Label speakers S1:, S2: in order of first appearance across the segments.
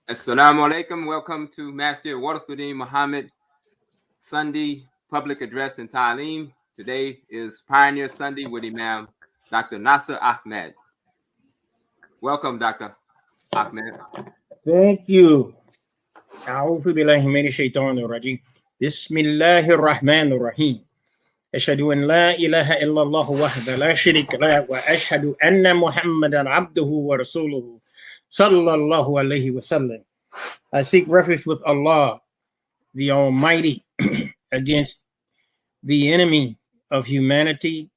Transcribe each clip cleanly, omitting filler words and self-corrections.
S1: Assalamu alaikum. Welcome to Master Waterfordine Muhammad Sunday Public Address and Ta'aleem. Today is Pioneer Sunday with Imam Dr. Nasir Ahmad. Welcome, Dr. Ahmad.
S2: Thank you. أعوذ بالله من الشيطان الرجيم. بسم الله الرحمن الرحيم. أشهد أن لا إله إلا الله وحده لا شريك له وأشهد أن محمدا عبده ورسوله صلى الله عليه وسلم. I seek refuge with Allah, the Almighty, against the enemy of humanity.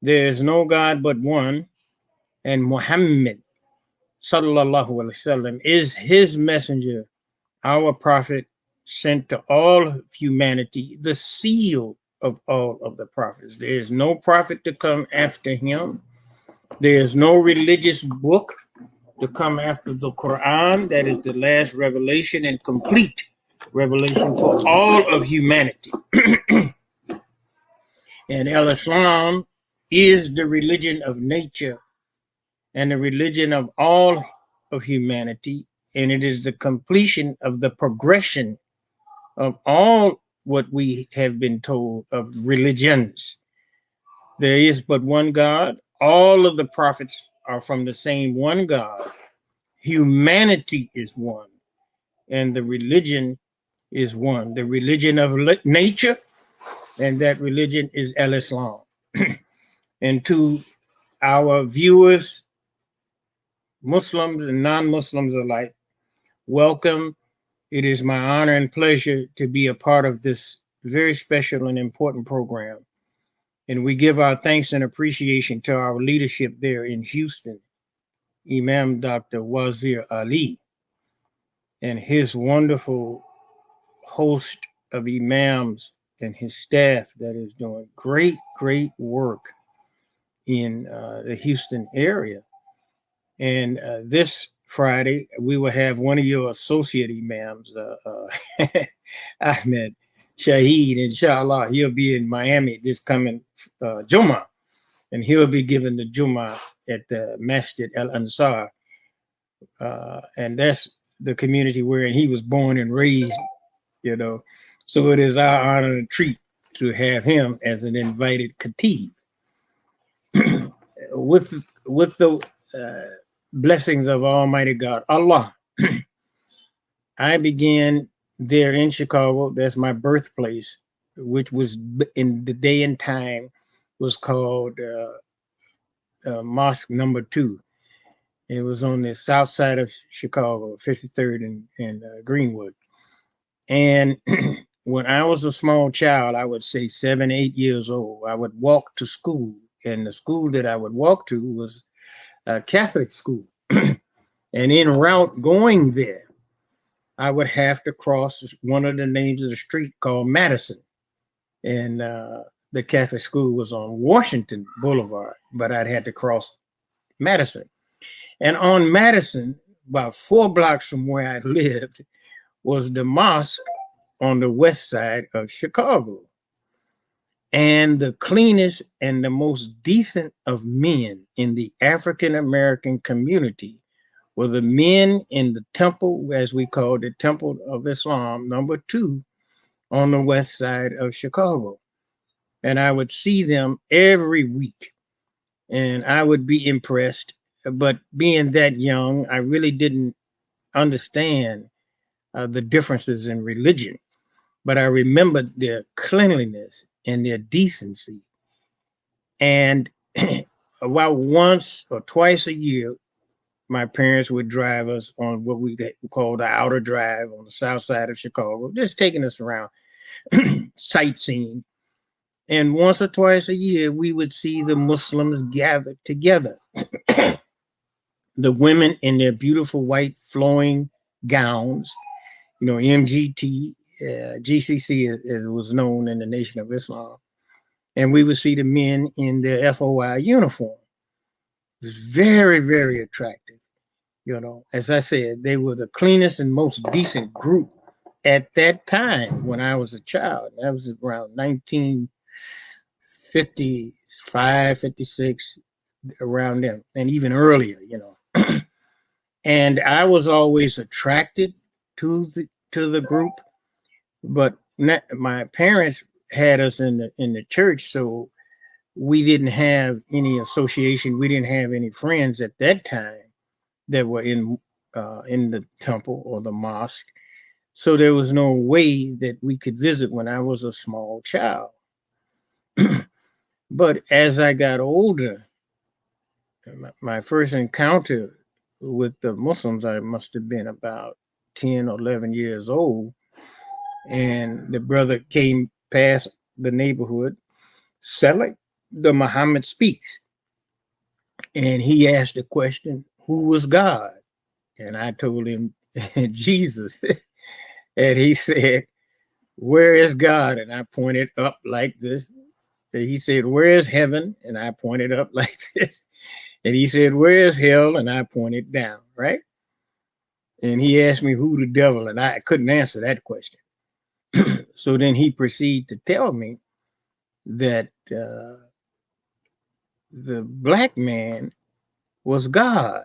S2: There is no God but one, and Muhammad sallallahu alaihi wasallam is his messenger, our prophet sent to all of humanity, the seal of all of the prophets. There is no prophet to come after him. There is no religious book to come after the Quran. That is the last revelation and complete revelation for all of humanity. And Islam is the religion of nature and the religion of all of humanity, and it is the completion of the progression of all what we have been told of religions. There is but one God. All of the prophets are from the same one God. Humanity is one, and the religion is one. The religion of nature, and that religion is Islam. And to our viewers, Muslims and non-Muslims alike, welcome. It is my honor and pleasure to be a part of this very special and important program. And we give our thanks and appreciation to our leadership there in Houston, Imam Dr. Wazir Ali, and his wonderful host of imams and his staff that is doing great work in the Houston area. And this Friday, we will have one of your associate imams, Ahmed Shaheed, inshallah. He'll be in Miami this coming Jummah, and he'll be giving the Jummah at the Masjid Al Ansar. And that's the community wherein he was born and raised. So it is our honor and treat to have him as an invited khatib. with the blessings of Almighty God, Allah. I began there in Chicago. That's my birthplace, which was in the day and time was called Mosque Number 2. It was on the south side of Chicago, 53rd and Greenwood. And when I was a small child, I would say 7, 8 years old, I would walk to school. And the school that I would walk to was a Catholic school. And en route going there, I would have to cross one of the names of the street called Madison. And the Catholic school was on Washington Boulevard, but I'd had to cross Madison. And on Madison, about 4 blocks from where I lived, was the mosque on the west side of Chicago. And the cleanest and the most decent of men in the African American community were the men in the temple, as we called it, Temple of Islam, number 2, on the west side of Chicago. And I would see them every week, and I would be impressed. But being that young, I really didn't understand the differences in religion. But I remembered their cleanliness and their decency. And about once or twice a year, my parents would drive us on what we call the outer drive on the south side of Chicago, just taking us around sightseeing. And once or twice a year, we would see the Muslims gathered together. The women in their beautiful white flowing gowns, MGT, GCC as it was known in the Nation of Islam. And we would see the men in their FOI uniform. It was very, very attractive. As I said, they were the cleanest and most decent group at that time when I was a child. That was around 1955, 56, around then, and even earlier. And I was always attracted to the group, but my parents had us in the church, so we didn't have any association. We didn't have any friends at that time that were in the temple or the mosque. So there was no way that we could visit when I was a small child. But as I got older, my first encounter with the Muslims, I must have been about 10 or 11 years old. And the brother came past the neighborhood selling the Muhammad Speaks. And he asked the question, who was God? And I told him, Jesus. And he said, where is God? And I pointed up like this. And he said, where is heaven? And I pointed up like this. And he said, where is hell? And I pointed down, right? And he asked me who the devil, and I couldn't answer that question. So then he proceeded to tell me that the black man was God.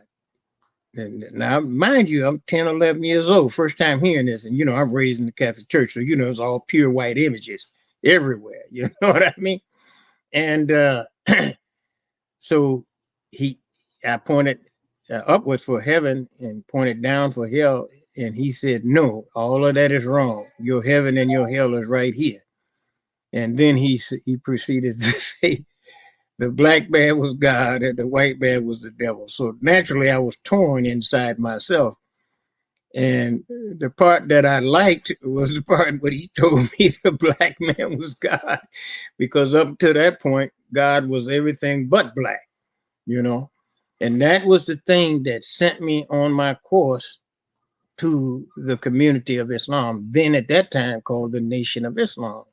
S2: And now, mind you, I'm 10, 11 years old, first time hearing this. And, I'm raised in the Catholic Church. So, it's all pure white images everywhere. You know what I mean? And so I pointed upwards for heaven and pointed down for hell. And he said, no, all of that is wrong. Your heaven and your hell is right here. And then he proceeded to say, the black man was God and the white man was the devil. So naturally, I was torn inside myself. And the part that I liked was the part where he told me the black man was God, because up to that point, God was everything but black, And that was the thing that sent me on my course to the community of Islam, then at that time called the Nation of Islam.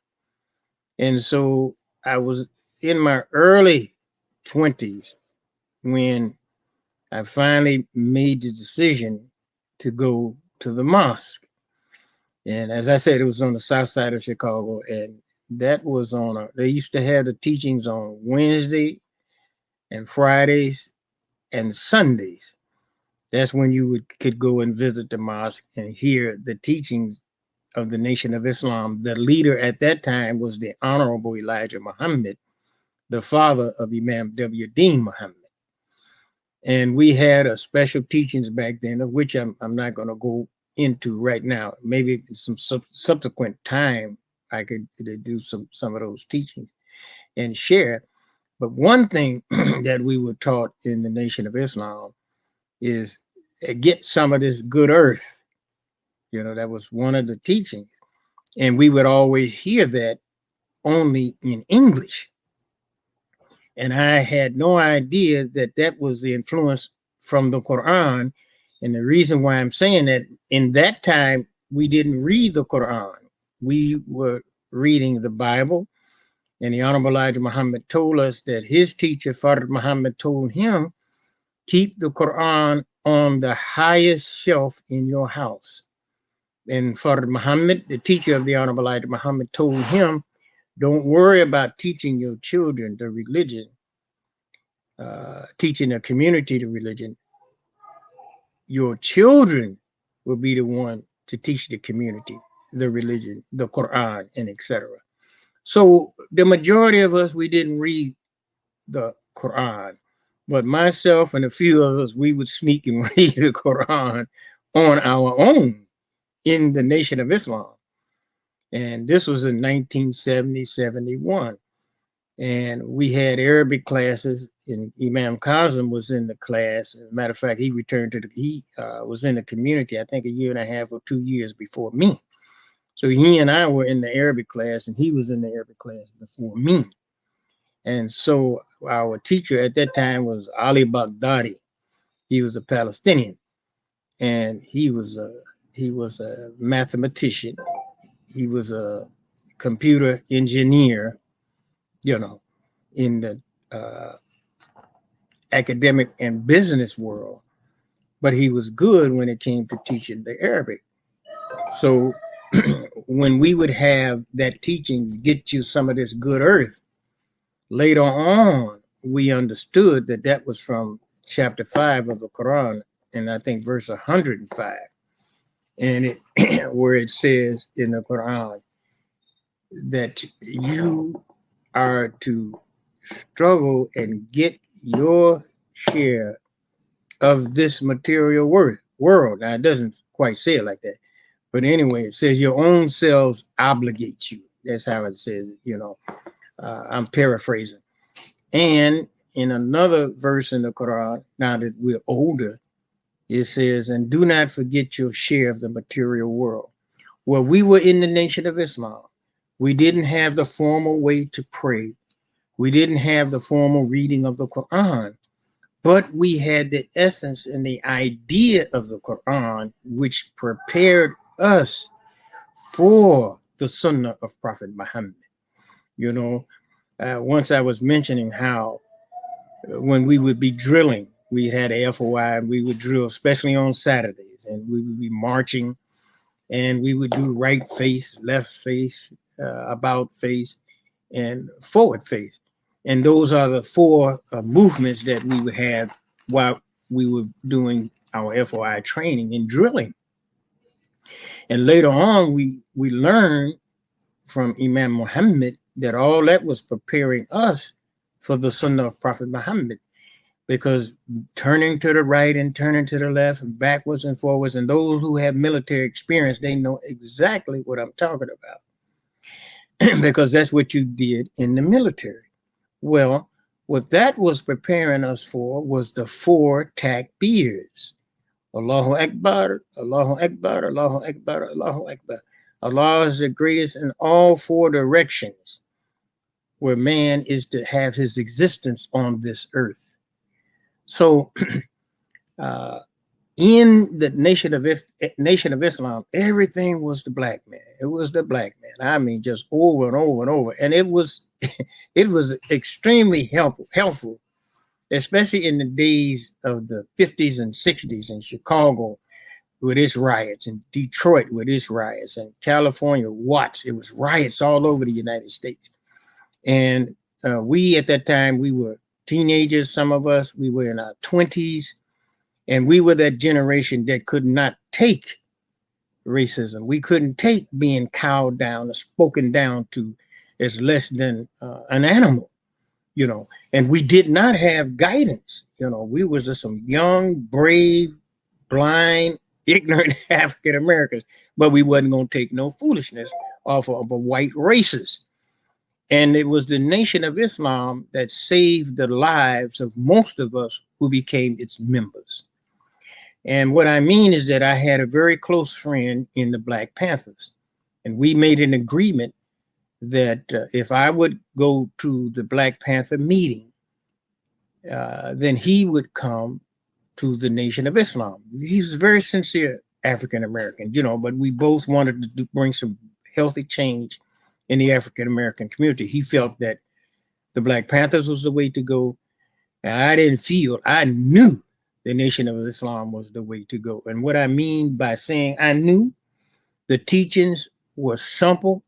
S2: And so I was in my early 20s when I finally made the decision to go to the mosque. And as I said, it was on the south side of Chicago. And that was they used to have the teachings on Wednesday and Fridays and Sundays. That's when you could go and visit the mosque and hear the teachings of the Nation of Islam. The leader at that time was the Honorable Elijah Muhammad, the father of Imam W. Dean Muhammad. And we had a special teachings back then, of which I'm not going to go into right now. Maybe some subsequent time I could do some of those teachings and share. But one thing that we were taught in the Nation of Islam is get some of this good earth. That was one of the teachings. And we would always hear that only in English. And I had no idea that that was the influence from the Quran. And the reason why I'm saying that, in that time, we didn't read the Quran. We were reading the Bible. And the Honorable Elijah Muhammad told us that his teacher, Father Muhammad, told him, keep the Quran on the highest shelf in your house. And Father Muhammad, the teacher of the Honorable Elijah Muhammad, told him, don't worry about teaching your children the religion, teaching a community the religion. Your children will be the one to teach the community the religion, the Quran, and etc. So the majority of us, we didn't read the Quran, but myself and a few of us, we would sneak and read the Quran on our own in the Nation of Islam. And this was in 1970, 71. And we had Arabic classes, and Imam Kazim was in the class. As a matter of fact, he returned he was in the community, I think, a year and a half or 2 years before me. So he and I were in the Arabic class, and he was in the Arabic class before me. And so our teacher at that time was Ali Baghdadi. He was a Palestinian, and he was a mathematician. He was a computer engineer, in the academic and business world, but he was good when it came to teaching the Arabic. So when we would have that teaching, get you some of this good earth, later on, we understood that that was from chapter 5 of the Quran, and I think verse 105, and it where it says in the Quran that you are to struggle and get your share of this material world. Now, it doesn't quite say it like that. But anyway, it says your own selves obligate you. That's how it says, I'm paraphrasing. And in another verse in the Quran, now that we're older, it says, and do not forget your share of the material world. Well, we were in the nation of Islam. We didn't have the formal way to pray. We didn't have the formal reading of the Quran, but we had the essence and the idea of the Quran, which prepared us for the Sunnah of Prophet Muhammad. Once I was mentioning how when we would be drilling, we had a FOI and we would drill, especially on Saturdays, and we would be marching and we would do right face, left face, about face, and forward face. And those are the four movements that we would have while we were doing our FOI training and drilling. And later on, we learned from Imam Muhammad that all that was preparing us for the Sunnah of Prophet Muhammad, because turning to the right and turning to the left and backwards and forwards, and those who have military experience, they know exactly what I'm talking about because that's what you did in the military. Well, what that was preparing us for was the four takbirs. Allahu Akbar, Allahu Akbar, Allahu Akbar, Allahu Akbar. Allah is the greatest in all four directions where man is to have his existence on this earth. So in the nation of Islam, everything was the black man. It was the black man. I mean, just over and over and over. And it was extremely helpful, especially in the days of the 50s and 60s in Chicago with its riots, and Detroit with its riots, and California, Watts. It was riots all over the United States. And we, at that time, we were teenagers, some of us, we were in our 20s, and we were that generation that could not take racism. We couldn't take being cowed down or spoken down to as less than an animal, and we did not have guidance. We was just some young, brave, blind, ignorant African Americans, but we wasn't going to take no foolishness off of a white racist. And it was the Nation of Islam that saved the lives of most of us who became its members. And what I mean is that I had a very close friend in the Black Panthers, and we made an agreement that if I would go to the Black Panther meeting, then he would come to the Nation of Islam. He was a very sincere African American, but we both wanted to bring some healthy change in the African American community. He felt that the Black Panthers was the way to go. And I knew the Nation of Islam was the way to go. And what I mean by saying I knew, the teachings were simple,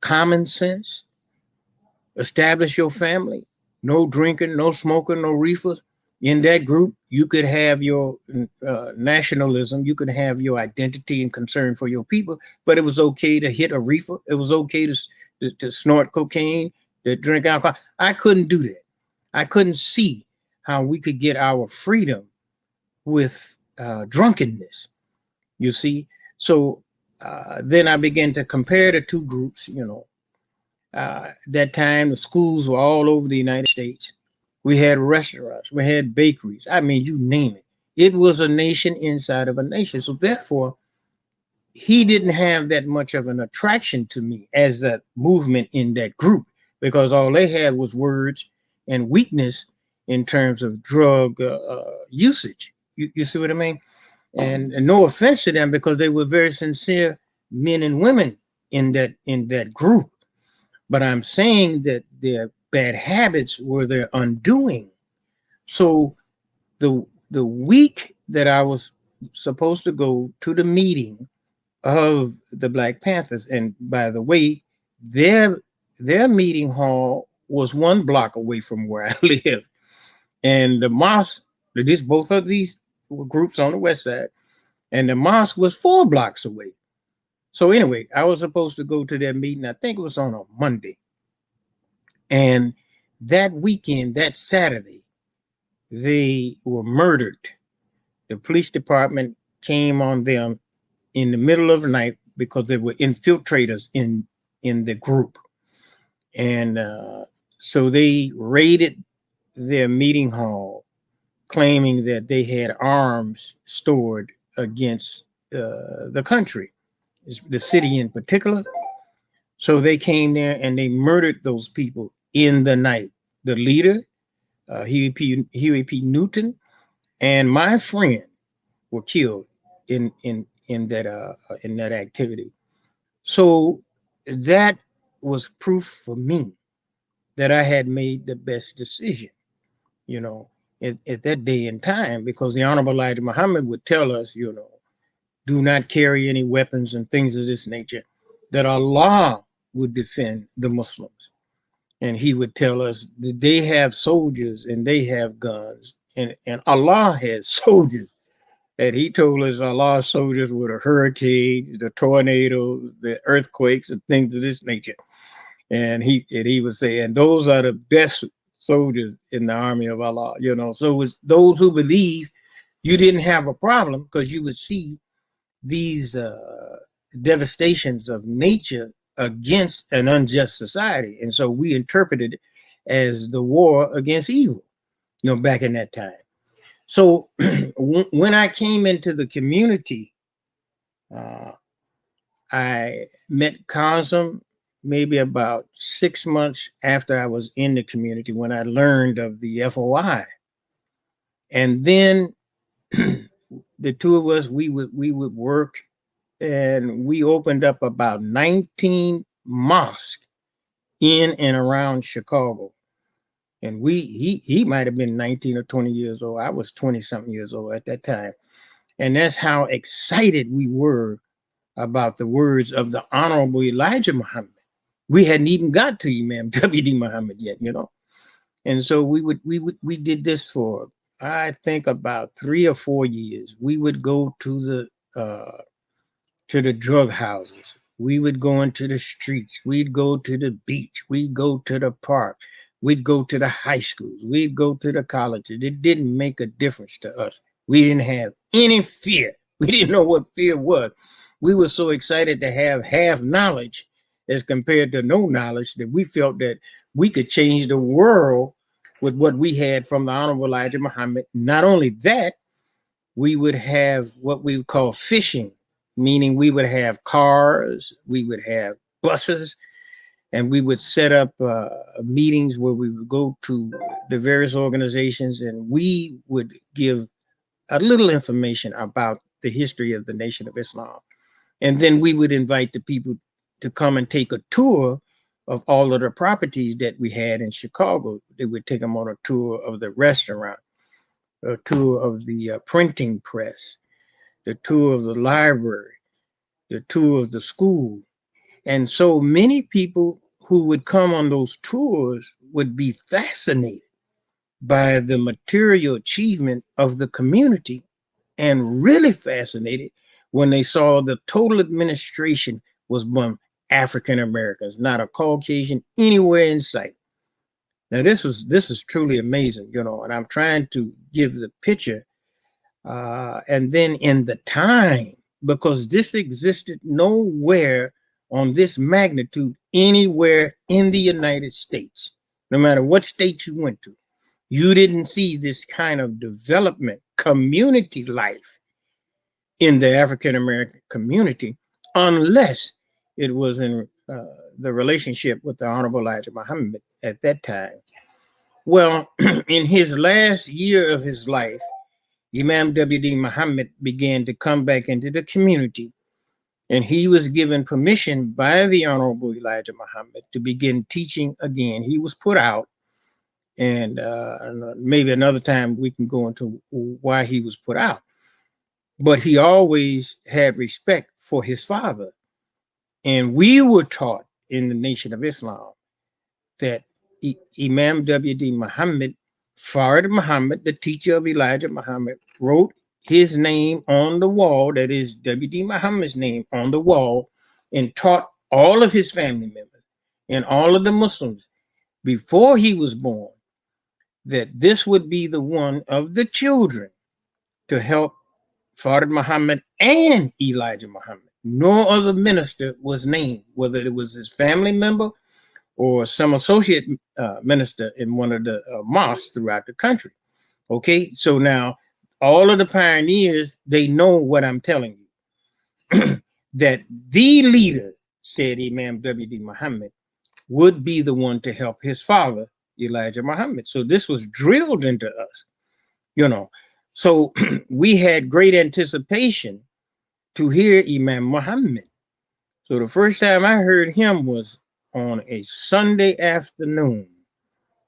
S2: common sense. Establish your family, no drinking, no smoking, no reefers. In that group, you could have your nationalism, you could have your identity and concern for your people, but it was okay to hit a reefer. It was okay to snort cocaine, to drink alcohol. I couldn't do that. I couldn't see how we could get our freedom with drunkenness, you see. So then I began to compare the two groups, that time the schools were all over the United States. We had restaurants, we had bakeries. I mean, you name it. It was a nation inside of a nation. So therefore, he didn't have that much of an attraction to me as a movement in that group, because all they had was words and weakness in terms of drug usage. You see what I mean? And no offense to them, because they were very sincere men and women in that group. But I'm saying that their bad habits were their undoing. So the week that I was supposed to go to the meeting of the Black Panthers, and by the way, their meeting hall was 1 block away from where I live, and the mosque, both of these groups on the west side, and the mosque was 4 blocks away. So anyway, I was supposed to go to that meeting. I think it was on a Monday, and that weekend, that Saturday, they were murdered. The police department came on them in the middle of the night because they were infiltrators in the group, and so they raided their meeting hall, claiming that they had arms stored against the country, the city in particular. So they came there and they murdered those people in the night. The leader, Huey P. Newton, and my friend were killed in that activity. So that was proof for me that I had made the best decision, you know, at that day and time, because the Honorable Elijah Muhammad would tell us, do not carry any weapons and things of this nature, that Allah would defend the Muslims. And he would tell us that they have soldiers and they have guns, and Allah has soldiers. And he told us Allah's soldiers were the hurricanes, the tornadoes, the earthquakes, and things of this nature. And he would say, and those are the best soldiers in the army of Allah. So it was those who believe you didn't have a problem, because you would see these devastations of nature against an unjust society. And so we interpreted it as the war against evil, back in that time. So when I came into the community, I met Kazim maybe about 6 months after I was in the community, when I learned of the FOI. And then the two of us, we would work, and we opened up about 19 mosques in and around Chicago. And he might have been 19 or 20 years old. I was 20 something years old at that time. And that's how excited we were about the words of the Honorable Elijah Muhammad. We hadn't even got to Imam W.D. Muhammad yet, And so we did this for, I think, about 3 or 4 years. We would go to the drug houses. We would go into the streets. We'd go to the beach. We'd go to the park. We'd go to the high schools. We'd go to the colleges. It didn't make a difference to us. We didn't have any fear. We didn't know what fear was. We were so excited to have half knowledge as compared to no knowledge, that we felt that we could change the world with what we had from the Honorable Elijah Muhammad. Not only that, we would have what we would call fishing, meaning we would have cars, we would have buses, and we would set up meetings where we would go to the various organizations, and we would give a little information about the history of the Nation of Islam. And then we would invite the people to come and take a tour of all of the properties that we had in Chicago. They would take them on a tour of the restaurant, a tour of the printing press, the tour of the library, the tour of the school. And so many people who would come on those tours would be fascinated by the material achievement of the community, and really fascinated when they saw the total administration was from African Americans, not a Caucasian anywhere in sight. Now this is truly amazing, and I'm trying to give the picture. And then in the time, because this existed nowhere on this magnitude anywhere in the United States, no matter what state you went to, you didn't see this kind of development, community life in the African American community, unless it was in the relationship with the Honorable Elijah Muhammad at that time. Well, in his last year of his life, Imam W.D. Muhammad began to come back into the community, and he was given permission by the Honorable Elijah Muhammad to begin teaching again. He was put out, and maybe another time we can go into why he was put out. But he always had respect for his father. And we were taught in the Nation of Islam that Imam W.D. Muhammad, Farid Muhammad, the teacher of Elijah Muhammad, wrote his name on the wall, that is W.D. Muhammad's name on the wall, and taught all of his family members and all of the Muslims before he was born that this would be the one of the children to help Fard Muhammad and Elijah Muhammad. No other minister was named, whether it was his family member or some associate minister in one of the mosques throughout the country. Okay, so now all of the pioneers, they know what I'm telling you. That the leader, said Imam W.D. Muhammad, would be the one to help his father, Elijah Muhammad. So this was drilled into us, you know. So we had great anticipation to hear Imam Muhammad. So the first time I heard him was on a Sunday afternoon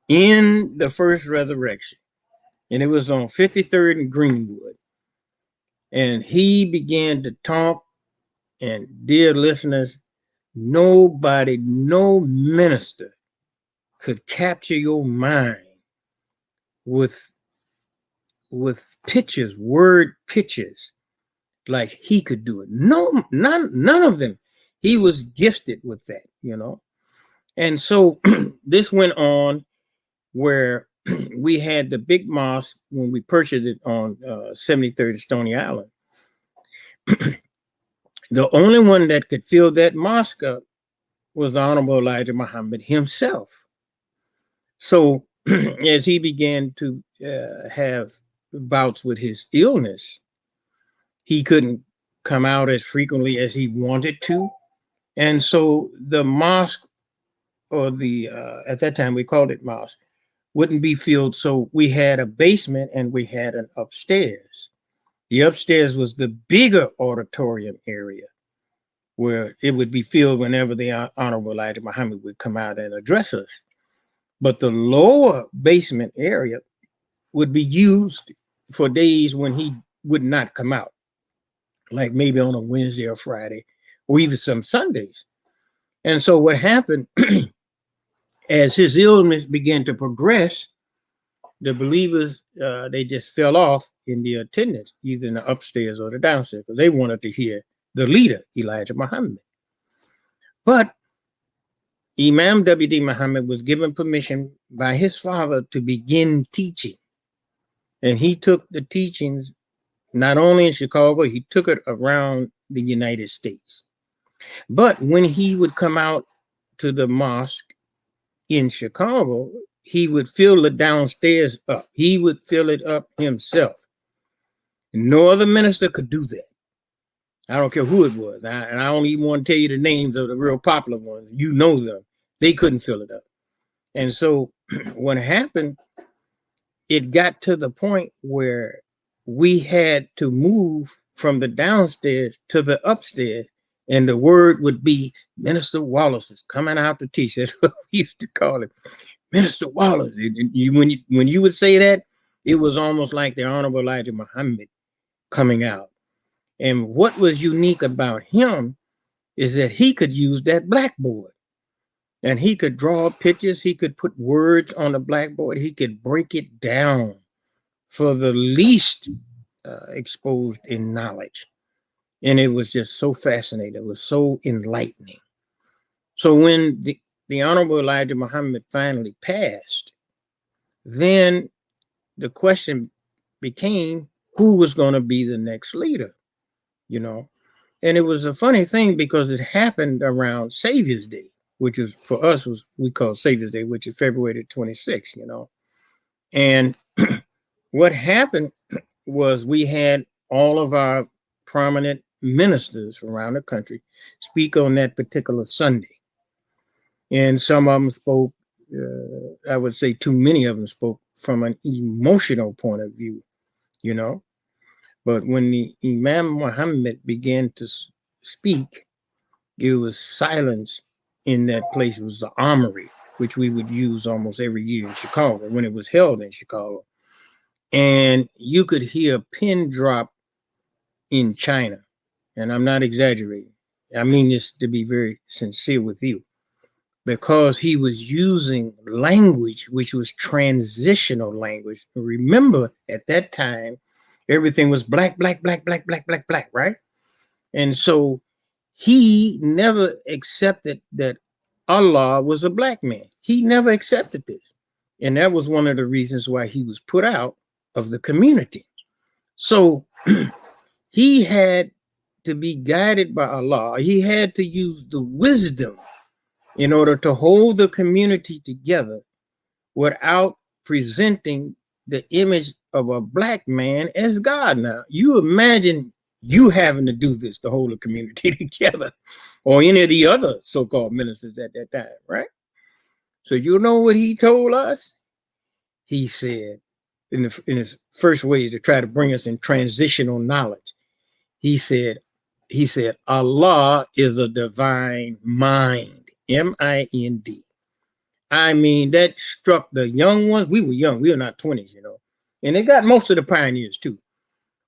S2: in the first resurrection. And it was on 53rd and Greenwood. And he began to talk. And dear listeners, nobody, no minister could capture your mind with pictures, word pictures, like he could do it. No, none of them. He was gifted with that, you know. And so this went on where we had the big mosque when we purchased it on 73rd and Stony Island. The only one that could fill that mosque up was the Honorable Elijah Muhammad himself. So as he began to have bouts with his illness, he couldn't come out as frequently as he wanted to. And so the mosque, or the at that time we called it mosque, wouldn't be filled. So we had a basement and we had an upstairs. The upstairs was the bigger auditorium area where it would be filled whenever the Honorable Elijah Muhammad would come out and address us. But the lower basement area would be used for days when he would not come out, like maybe on a Wednesday or Friday, or even some Sundays. And so what happened, as his illness began to progress, the believers, they just fell off in the attendance, either in the upstairs or the downstairs, because they wanted to hear the leader, Elijah Muhammad. But Imam W.D. Muhammad was given permission by his father to begin teaching. And he took the teachings not only in Chicago, he took it around the United States. But when he would come out to the mosque in Chicago, he would fill the downstairs up. He would fill it up himself. No other minister could do that. I don't care who it was. And I don't even want to tell you the names of the real popular ones. You know them. They couldn't fill it up. And so what happened, it got to the point where we had to move from the downstairs to the upstairs. And the word would be, Minister Wallace is coming out to teach. That's what we used to call it, Minister Wallace. When you would say that, it was almost like the Honorable Elijah Muhammad coming out. And what was unique about him is that he could use that blackboard. And he could draw pictures. He could put words on the blackboard. He could break it down for the least exposed in knowledge. And it was just so fascinating. It was so enlightening. So when the Honorable Elijah Muhammad finally passed, then the question became, who was going to be the next leader, you know? And it was a funny thing because it happened around Savior's Day, which is for us was we call Savior's Day, which is February 26th, you know. And what happened was we had all of our prominent ministers from around the country speak on that particular Sunday. And some of them spoke, I would say too many of them spoke from an emotional point of view, you know. But when the Imam Muhammad began to speak, it was silence in that place. It was the armory, which we would use almost every year in Chicago when it was held in Chicago. And you could hear a pin drop in China. And I'm not exaggerating. I mean this to be very sincere with you, because he was using language which was transitional language. Remember, at that time, Everything was black, black, black, black, black, black, black, right? And so he never accepted that Allah was a black man. He never accepted this. And that was one of the reasons why he was put out of the community. So he had to be guided by Allah. He had to use the wisdom in order to hold the community together without presenting the image of a black man as God. Now, you imagine you having to do this to hold the community together, or any of the other so-called ministers at that time, right? So you know what he told us? He said, in his first way to try to bring us in transitional knowledge, he said, Allah is a divine mind, M-I-N-D. I mean, that struck the young ones. We were young. We were not 20s, you know. And they got most of the pioneers too.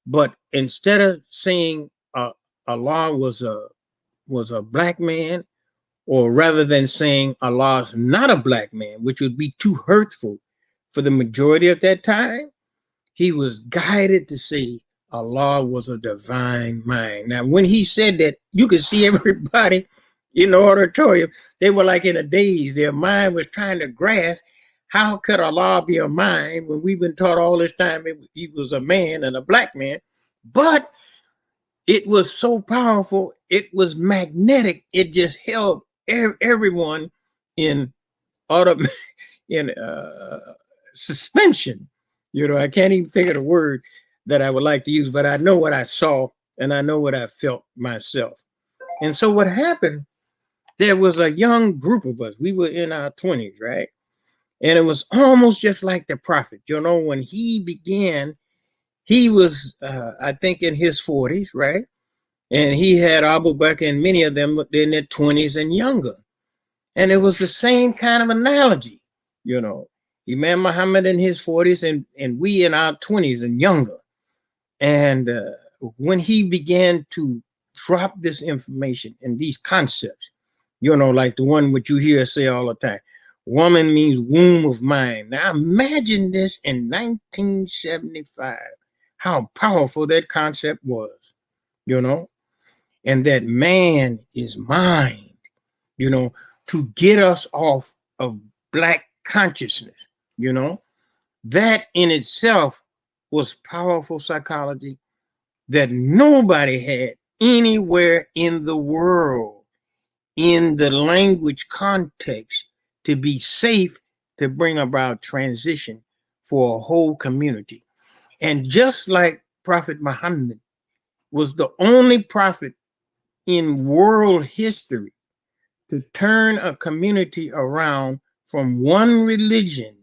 S2: But instead of saying Allah was a black man, or rather than saying Allah's not a black man, which would be too hurtful for the majority of that time, he was guided to say Allah was a divine mind. Now, when he said that, you could see everybody in the auditorium. They were like in a daze. Their mind was trying to grasp, how could Allah be a mind when we've been taught all this time he was a man and a black man? But it was so powerful. It was magnetic. It just held everyone in auto in suspension. You know, I can't even think of the word that I would like to use, but I know what I saw and I know what I felt myself. And so what happened, there was a young group of us. We were in our 20s, right? And it was almost just like the prophet. You know, when he began, he was, I think, in his 40s, right? And he had Abu Bakr and many of them in their 20s and younger. And it was the same kind of analogy, you know. Imam Muhammad in his 40s and we in our 20s and younger. And when he began to drop this information and these concepts, you know, like the one which you hear say all the time, woman means womb of mind. Now imagine this in 1975, how powerful that concept was, you know, and that man is mind, you know, to get us off of black consciousness, you know, that in itself was powerful psychology that nobody had anywhere in the world in the language context to be safe to bring about transition for a whole community. And just like Prophet Muhammad was the only prophet in world history to turn a community around from one religion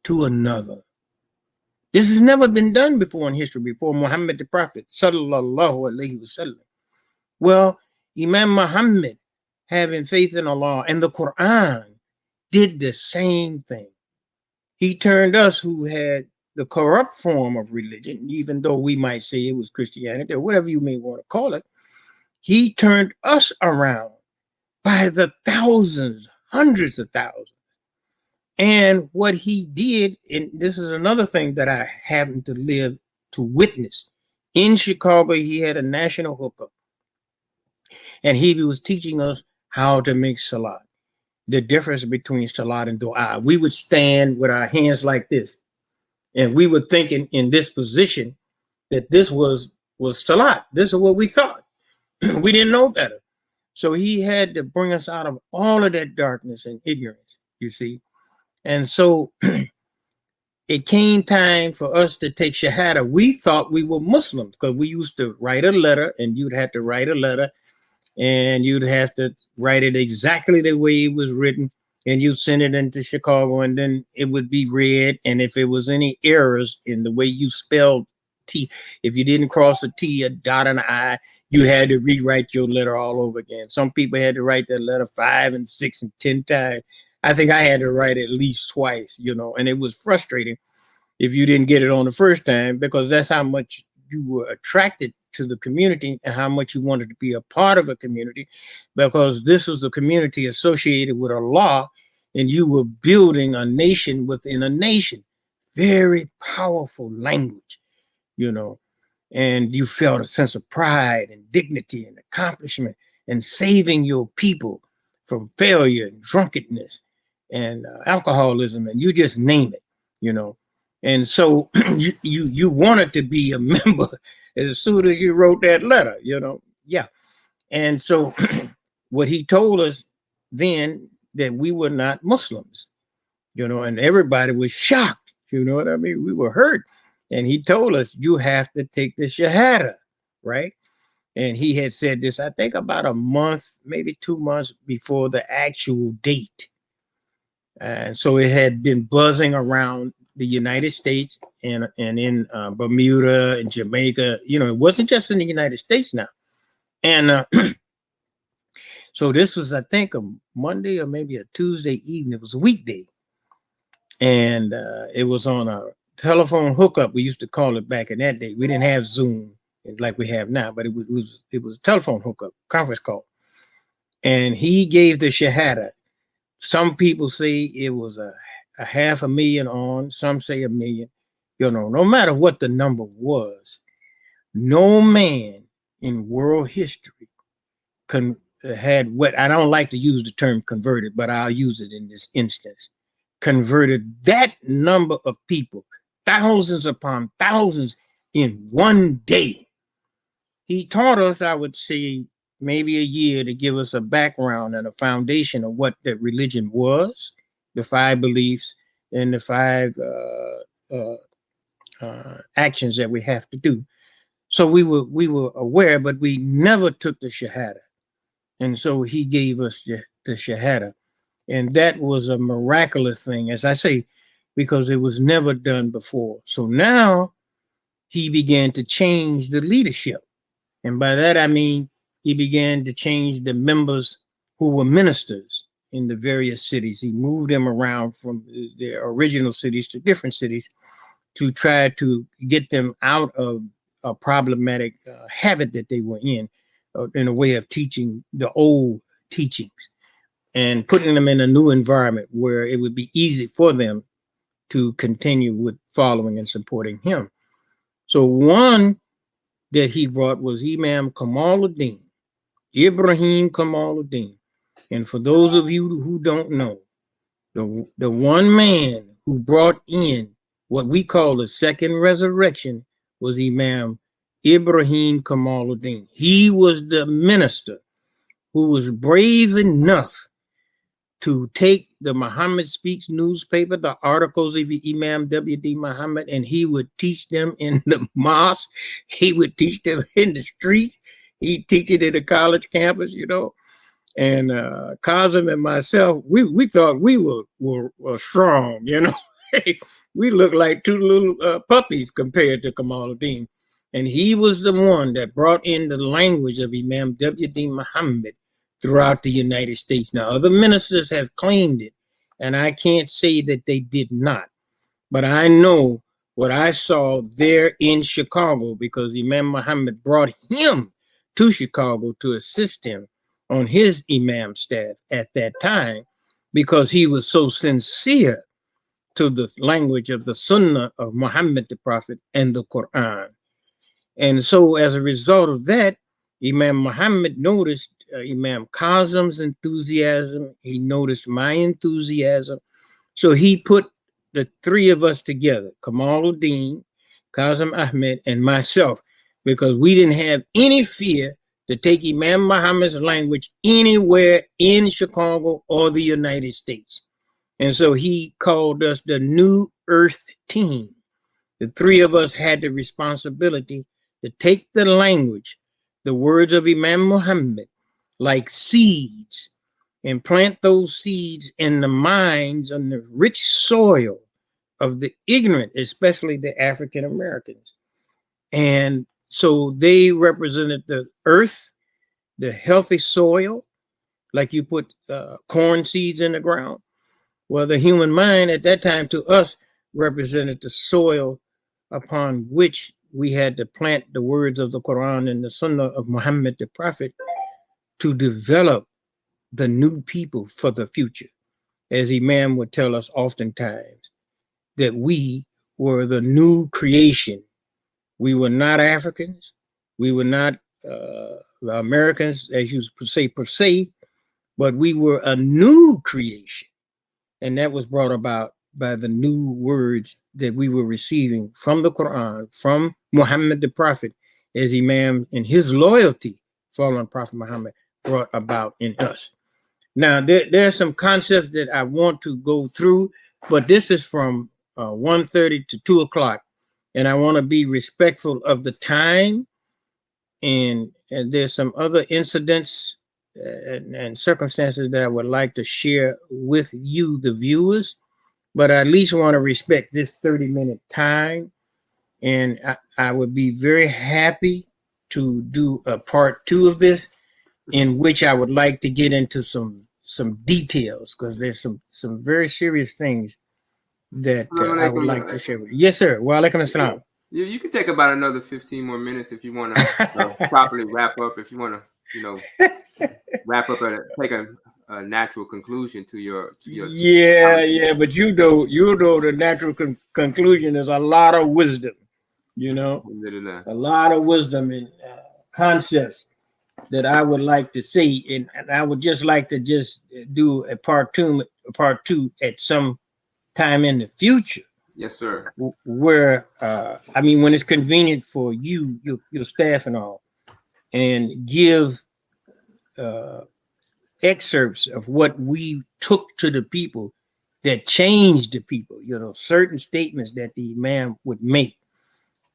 S2: to another. This has never been done before in history, before Muhammad the Prophet, sallallahu alaihi wasallam. Well, Imam Muhammad, having faith in Allah and the Quran, did the same thing. He turned us who had the corrupt form of religion, even though we might say it was Christianity or whatever you may want to call it, he turned us around by the thousands, hundreds of thousands. And what he did, and this is another thing that I happened to live to witness. In Chicago, he had a national hookup, and he was teaching us how to make salat, the difference between salat and dua. We would stand with our hands like this, and we were thinking in this position that this was salat. This is what we thought. We didn't know better. So he had to bring us out of all of that darkness and ignorance, you see. And so it came time for us to take Shahada. We thought we were Muslims because we used to write a letter, and you'd have to write a letter, and you'd have to write it exactly the way it was written, and you'd send it into Chicago, and then it would be read. And if it was any errors in the way you spelled T, if you didn't cross a T, a dot, and an I, you had to rewrite your letter all over again. Some people had to write that letter 5 and 6 and 10 times. I think I had to write it at least twice, you know, and it was frustrating if you didn't get it on the first time, because that's how much you were attracted to the community and how much you wanted to be a part of a community, because this was a community associated with Allah, and you were building a nation within a nation. Very powerful language, you know. and you felt a sense of pride and dignity and accomplishment and saving your people from failure and drunkenness and alcoholism, and you just name it, you know. And so you wanted to be a member as soon as you wrote that letter, you know. Yeah. And so what he told us then, that we were not Muslims, you know, and everybody was shocked. You know what I mean? We were hurt. And he told us, you have to take the Shahada, right? And he had said this, I think, about a month, maybe 2 months before the actual date. And so it had been buzzing around the United States and in Bermuda and Jamaica. You know, it wasn't just in the United States now. And so this was, I think, a Monday or maybe a Tuesday evening. It was a weekday. And it was on a telephone hookup. We used to call it back in that day. We didn't have Zoom like we have now, but it was a telephone hookup, conference call. And he gave the Shahada. Some people say it was a 500,000 on, some say 1,000,000. You know, no matter what the number was, no man in world history had what, I don't like to use the term converted, but I'll use it in this instance, converted that number of people, thousands upon thousands, in one day. He taught us, I would say, maybe a year to give us a background and a foundation of what the religion was, the 5 beliefs, and the 5 actions that we have to do. So we were aware, but we never took the Shahada. And so he gave us the Shahada. And that was a miraculous thing, as I say, because it was never done before. So now he began to change the leadership. And by that, I mean, he began to change the members who were ministers in the various cities. He moved them around from their original cities to different cities to try to get them out of a problematic habit that they were in a way of teaching the old teachings and putting them in a new environment where it would be easy for them to continue with following and supporting him. So one that he brought was Imam Kamaluddin, Ibrahim Kamaluddin. And for those of you who don't know, the one man who brought in what we call the second resurrection was Imam Ibrahim Kamaluddin. He was the minister who was brave enough to take the Muhammad Speaks newspaper, the articles of Imam W.D. Muhammad, and he would teach them in the mosque. He would teach them in the streets. He'd teach it at the college campus, you know. And Kazim and myself, we thought we were strong, you know. We looked like 2 little puppies compared to Kamaluddin. And he was the one that brought in the language of Imam W.D. Muhammad throughout the United States. Now, other ministers have claimed it, and I can't say that they did not. But I know what I saw there in Chicago, because Imam Muhammad brought him to Chicago to assist him on his imam staff at that time, because he was so sincere to the language of the Sunnah of Muhammad the Prophet and the Quran. And so as a result of that, Imam Muhammad noticed Imam Kazim's enthusiasm. He noticed my enthusiasm. So he put the 3 of us together, Kamaluddin, Kazim Ahmed, and myself, because we didn't have any fear to take Imam Muhammad's language anywhere in Chicago or the United States. And so he called us the New Earth Team. The 3 of us had the responsibility to take the language, the words of Imam Muhammad, like seeds, and plant those seeds in the minds on the rich soil of the ignorant, especially the African Americans. And so they represented the earth, the healthy soil, like you put corn seeds in the ground. Well, the human mind at that time to us represented the soil upon which we had to plant the words of the Quran and the Sunnah of Muhammad the Prophet to develop the new people for the future. As Imam would tell us oftentimes, that we were the new creation We were not Africans. We were not the Americans, as you say, per se, but we were a new creation. And that was brought about by the new words that we were receiving from the Quran, from Muhammad the Prophet, as Imam and his loyalty following Prophet Muhammad brought about in us. Now, there are some concepts that I want to go through, but this is from 1:30 to 2 o'clock, and I want to be respectful of the time. And there's some other incidents and circumstances that I would like to share with you, the viewers, but I at least want to respect this 30-minute time. And I would be very happy to do a part 2 of this, in which I would like to get into some details, because there's some very serious things that I would like to share with you. Yes, sir. Wa alaikum assalam.
S1: You can take about another 15 more minutes if you want to properly wrap up. If you want to, wrap up and take a natural conclusion to your.
S2: Yeah. But you know, the natural conclusion is a lot of wisdom. A lot of wisdom and concepts that I would like to see, and I would just like to do a part two at some time in the future.
S1: Yes, sir.
S2: Where I mean, when it's convenient for you, your staff and all, and give excerpts of what we took to the people that changed the people. Certain statements that the Imam would make,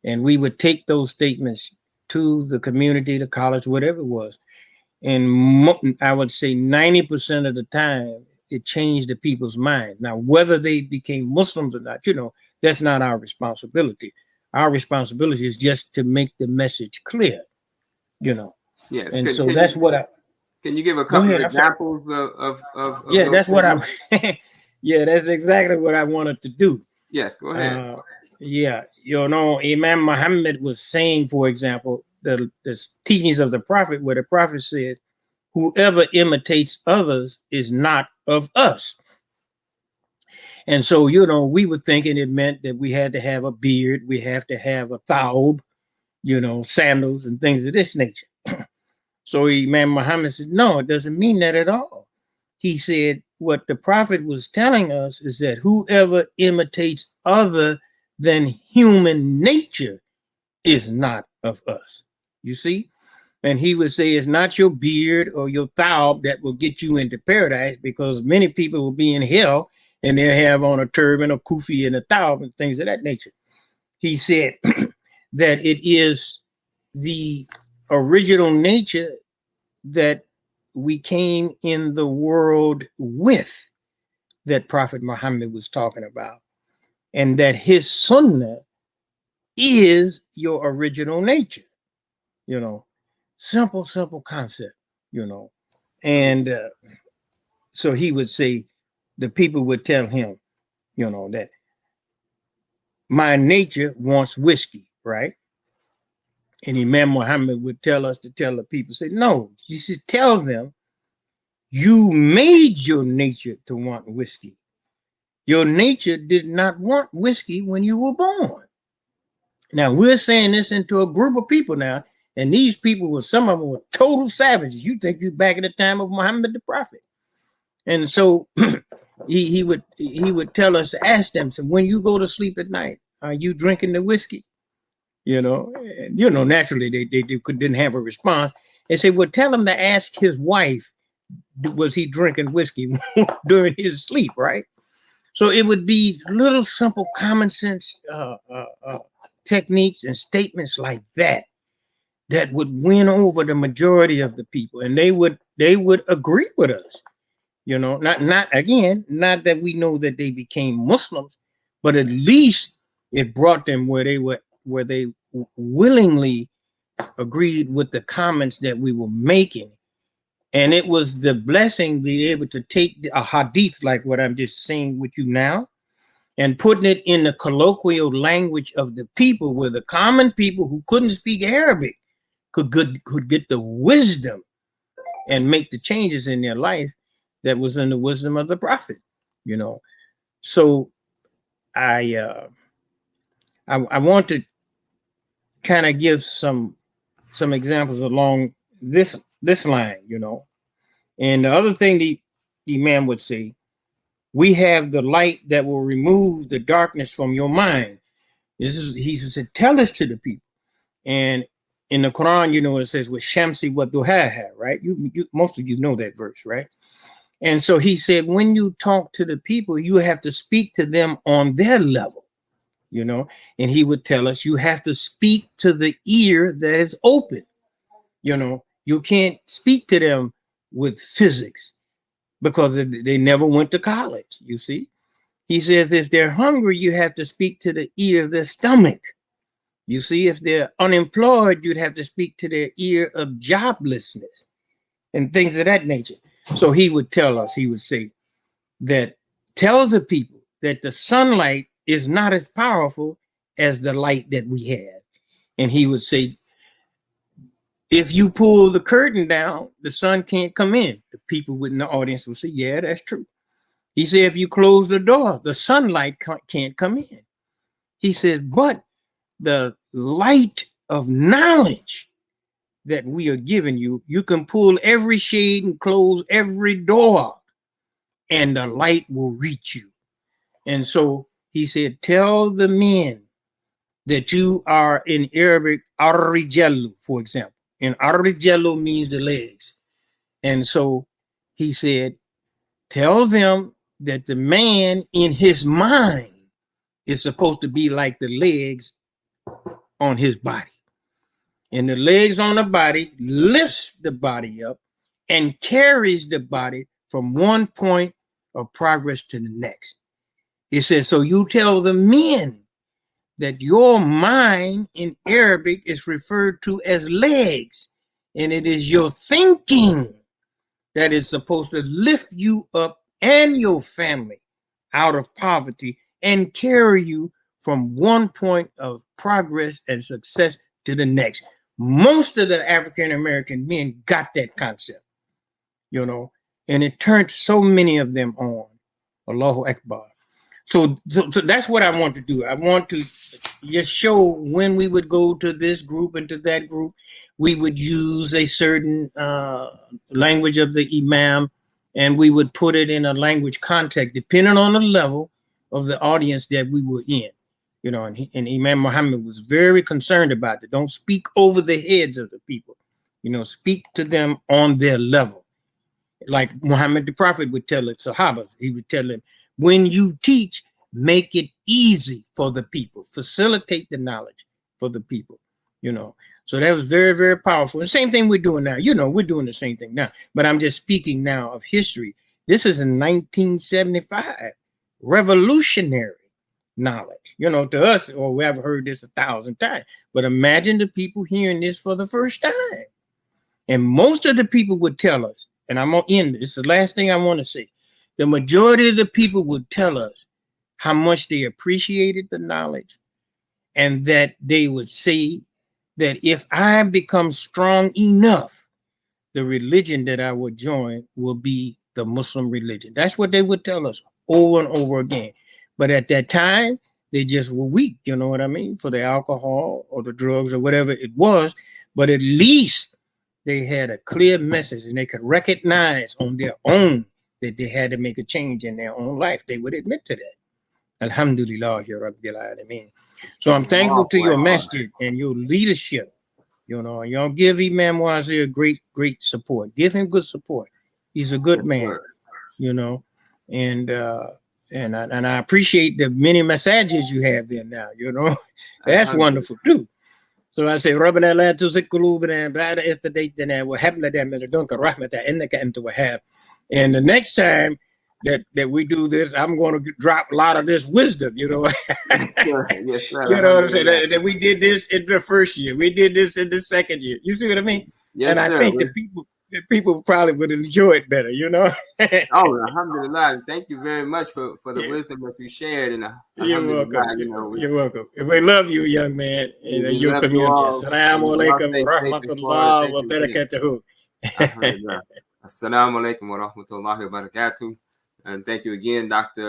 S2: and we would take those statements to the community, the college, whatever it was. And I would say 90% of the time, it changed the people's mind. Now, whether they became Muslims or not, that's not our responsibility. Our responsibility is just to make the message clear,
S1: Yes.
S2: And so that's what I.
S1: Can you give a couple of examples of
S2: yeah, that's what I'm. Yeah, that's exactly what I wanted to do.
S1: Yes, go ahead.
S2: Imam Muhammad was saying, for example, the teachings of the Prophet, where the Prophet said, whoever imitates others is not of us. And so, we were thinking it meant that we had to have a beard, we have to have a thawb, sandals and things of this nature. So Imam Muhammad said, no, it doesn't mean that at all. He said, what the Prophet was telling us is that whoever imitates other than human nature is not of us. You see? And he would say it's not your beard or your thawb that will get you into paradise, because many people will be in hell and they'll have on a turban, a kufi, and a thawb and things of that nature. He said that it is the original nature that we came in the world with, that Prophet Muhammad was talking about, and that his sunnah is your original nature. Simple concept, and so he would say, the people would tell him, that my nature wants whiskey, right? And Imam Muhammad would tell us to tell the people, say, no, you should tell them, you made your nature to want whiskey. Your nature did not want whiskey when you were born. Now, we're saying this into a group of people now, and these people some of them were total savages. You think you're back at the time of Muhammad the Prophet. And so he would tell us to ask them, so when you go to sleep at night, are you drinking the whiskey? Naturally they didn't have a response. And say, well, tell him to ask his wife, was he drinking whiskey during his sleep, right? So it would be little simple common sense techniques and statements like that would win over the majority of the people, and they would agree with us. Not that we know that they became Muslims, but at least it brought them where they willingly agreed with the comments that we were making. And it was the blessing being able to take a hadith like what I'm just saying with you now, and putting it in the colloquial language of the people, where the common people who couldn't speak Arabic could get the wisdom and make the changes in their life that was in the wisdom of the Prophet. So I want to kind of give some examples along this line, you know. And the other thing the Imam would say, we have the light that will remove the darkness from your mind. This is he said, tell this to the people. And in the Quran, you know, it says with Shamsi wa duhaha, right? You most of you know that verse, right? And so he said, when you talk to the people, you have to speak to them on their level, you know. And he would tell us, you have to speak to the ear that is open, you know. You can't speak to them with physics because they never went to college, you see. He says, if they're hungry, you have to speak to the ear of their stomach. You see, if they're unemployed, you'd have to speak to their ear of joblessness and things of that nature. So he would tell us, he would say that tells the people that the sunlight is not as powerful as the light that we have. And he would say, if you pull the curtain down, the sun can't come in. The people in the audience would say, yeah, that's true. He said, if you close the door, the sunlight can't come in. He said, but the light of knowledge that we are giving you, you can pull every shade and close every door, and the light will reach you. And so he said, tell the men that you are in Arabic, Arrijalu, for example. And Arrijalu means the legs. And so he said, tell them that the man in his mind is supposed to be like the legs on his body. And the legs on the body lifts the body up and carries the body from one point of progress to the next. He says, so you tell the men that your mind in Arabic is referred to as legs, and it is your thinking that is supposed to lift you up and your family out of poverty and carry you from one point of progress and success to the next. Most of the African American men got that concept, you know, and it turned so many of them on. Allahu Akbar. So that's what I want to do. I want to just show when we would go to this group and to that group, we would use a certain language of the Imam, and we would put it in a language context, depending on the level of the audience that we were in. You know, and Imam Muhammad was very concerned about it. Don't speak over the heads of the people. You know, speak to them on their level. Like Muhammad the Prophet would tell the Sahabas, he would tell them, when you teach, make it easy for the people, facilitate the knowledge for the people, you know. So that was very, very powerful. The same thing we're doing now. You know, we're doing the same thing now, but I'm just speaking now of history. This is in 1975, revolutionary knowledge, you know, to us, or we have heard this 1,000 times, but imagine the people hearing this for the first time. And most of the people would tell us, and I'm going to end this, the last thing I want to say, the majority of the people would tell us how much they appreciated the knowledge, and that they would say that if I become strong enough, the religion that I would join will be the Muslim religion. That's what they would tell us over and over again. But at that time, they just were weak, you know what I mean, for the alcohol or the drugs or whatever it was. But at least they had a clear message, and they could recognize on their own that they had to make a change in their own life. They would admit to that. Alhamdulillah, Rabbil Alameen. So I'm thankful to your master and your leadership. You know, y'all give Imam Wazir great support. Give him good support. He's a good man, you know, and I appreciate the many messages you have there now. You know, that's wonderful too. So I say, ربنا لا تزغ قلوبنا بعد إذ هديتنا وهب لنا من لدنك رحمة إنك أنت الوهاب. And the next time that we do this, I'm going to drop a lot of this wisdom, you know.
S1: Yes, sir.
S2: You know what I'm saying? That we did this in the first year. We did this in the second year. You see what I mean?
S1: Yes,
S2: and I
S1: sir.
S2: think the people probably would enjoy it better, you know.
S1: Oh, alhamdulillah. Thank you very much for the wisdom that you shared. And
S2: You're welcome.
S1: You know,
S2: You're welcome. We love you, young man, and your community. Assalamu alaikum wa rahmatullahi wa barakatuhu.
S1: Assalamu alaikum wa rahmatullahi wa barakatuh. And thank you again, Dr.